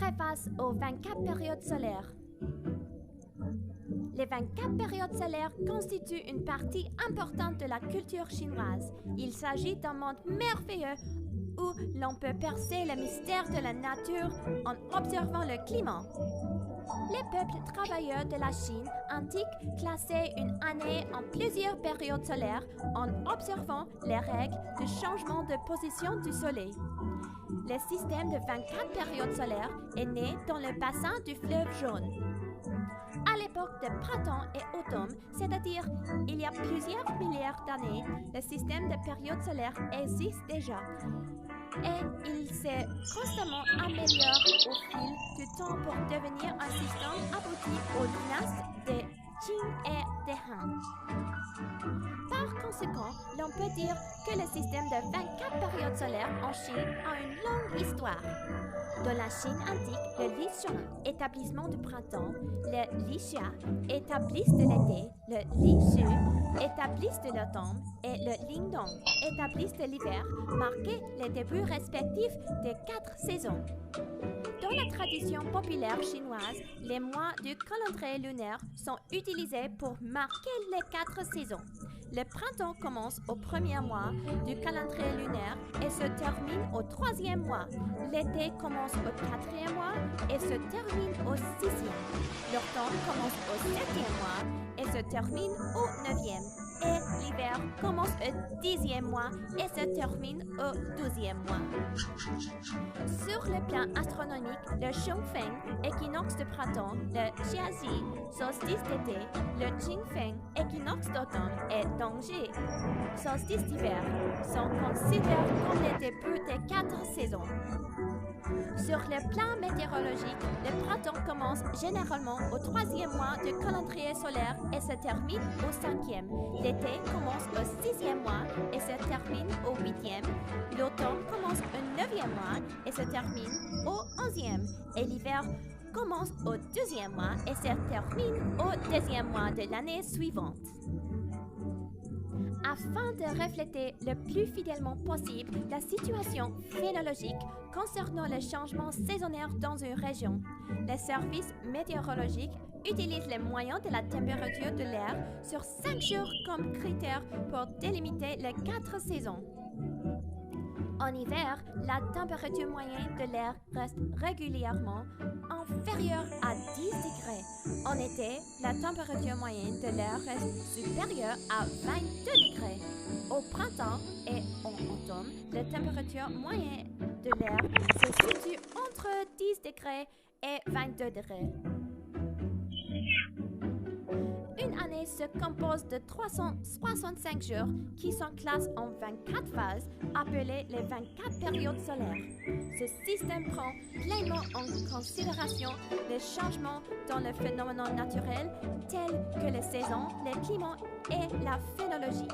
Préface aux 24 périodes solaires. Les 24 périodes solaires constituent une partie importante de la culture chinoise. Il s'agit d'un monde merveilleux où l'on peut percer le mystère de la nature en observant le climat. Les peuples travailleurs de la Chine antique classaient une année en plusieurs périodes solaires en observant les règles de changement de position du soleil. Le système de 24 périodes solaires est né dans le bassin du fleuve Jaune. À l'époque de printemps et automne, c'est-à-dire il y a plusieurs milliards d'années, le système de périodes solaires existe déjà. Et il s'est constamment amélioré au fil du temps pour devenir un système abouti aux dynasties des Qing et des Han. Par conséquent, l'on peut dire que le système de 24 périodes solaires en Chine a une longue histoire. Dans la Chine antique, le Lixian, établissement du printemps, le Lixia, établissent de l'été, le Lixu, établissent de l'automne, et le Lingdong, établissent de l'hiver, marquaient les débuts respectifs des 4 saisons. Dans la tradition populaire chinoise, les mois du calendrier lunaire sont utilisés pour marquer les 4 saisons. Le printemps commence au premier mois du calendrier lunaire et se termine au 3e mois. L'été commence au 4e mois et se termine au 6e. L'automne commence au 7e mois et se termine au 9e. Et l'hiver commence au 10e mois et se termine au 12e mois. Sur le plan astronomique, le Chongfeng, équinoxe de printemps, le Jiazi, solstice d'été, le Qingfeng, équinoxe d'automne, et Dongzhi, solstice d'hiver, sont considérés comme les débuts des 4 saisons. Sur le plan météorologique, le printemps commence généralement au 3e mois du calendrier solaire et se termine au 5e. L'été commence au 6e mois et se termine au 8e. L'automne commence au 9e mois et se termine au 11e. Et l'hiver commence au 12e mois et se termine au 2e mois de l'année suivante. Afin de refléter le plus fidèlement possible la situation phénologique concernant les changements saisonniers dans une région, les services météorologiques utilisent les moyens de la température de l'air sur 5 jours comme critère pour délimiter les 4 saisons. En hiver, la température moyenne de l'air reste régulièrement inférieure à 10 degrés. En été, la température moyenne de l'air reste supérieure à 22 degrés. Au printemps et en automne, la température moyenne de l'air se situe entre 10 degrés et 22 degrés. Une année se compose de 365 jours qui sont classés en 24 phases, appelées les 24 périodes solaires. Ce système prend pleinement en considération les changements dans le phénomène naturel tels que les saisons, les climats et la phénologie.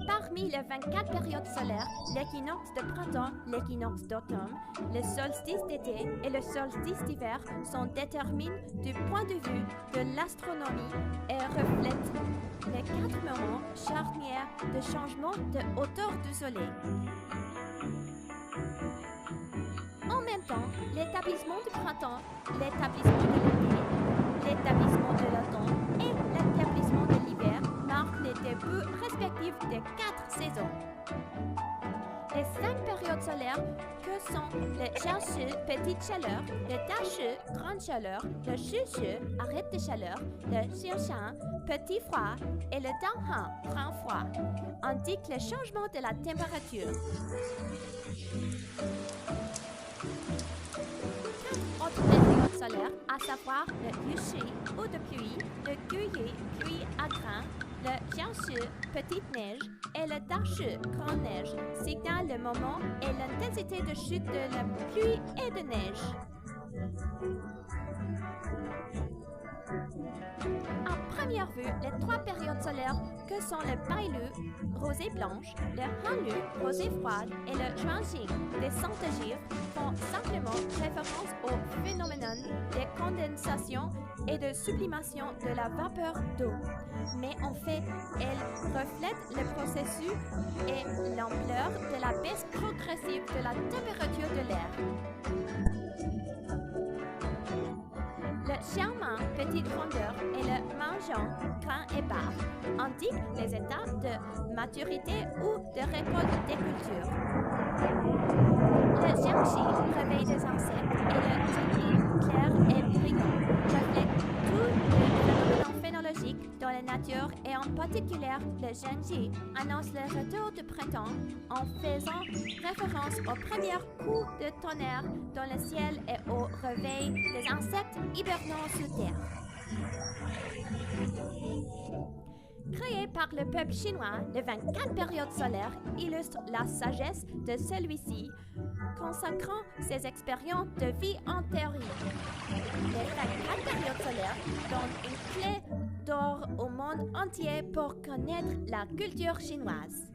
Parmi les 24 périodes solaires, l'équinoxe de printemps, l'équinoxe d'automne, le solstice d'été et le solstice d'hiver sont déterminés du point de vue de l'astronomie et reflètent les 4 moments charnières de changement de hauteur du soleil. En même temps, l'établissement du printemps, l'établissement de l'été, l'établissement de l'automne et l'établissement de l'hiver marquent les débuts respectifs des 4 saisons. Les 5 périodes solaires que sont le Xiaoshi, petite chaleur, le Dashi, grande chaleur, le Shishu, arrêt de chaleur, le Xiaoshan, petit froid, et le Danghan, grand froid, indiquent le changement de la température. 4 autres périodes solaires, à savoir le Yushi, eau de pluie, le Guyi, pluie à grains, le Jiangshi, petite neige, et le Dashi, grande neige, signalent le moment et l'intensité de chute de la pluie et de neige. En première vue, les trois périodes solaires que sont le Bailu, rosée blanche, le Hanlu, rosée froide, et le Zhuangxing, des centagires, font simplement référence au phénomène de condensation et de sublimation de la vapeur d'eau. Mais en fait, elles reflètent le processus et l'ampleur de la baisse progressive de la température de l'air. Le xiaomang, petite grandeur, et le manzhong, grand et barbe, indiquent les états de maturité ou de récolte des cultures. Le jiangxi, réveil des insectes, et le zhenyi, clair et brillant, reflètent tous les phénomènes phénologiques dans la nature et en particulier le zhenyi annonce le retour du printemps en faisant référence aux premiers coups de tonnerre dans le ciel et au réveil des insectes hibernant sous terre. Créé par le peuple chinois, les 24 périodes solaires illustrent la sagesse de celui-ci, consacrant ses expériences de vie antérieure. Les 24 périodes solaires donnent une clé d'or au monde entier pour connaître la culture chinoise.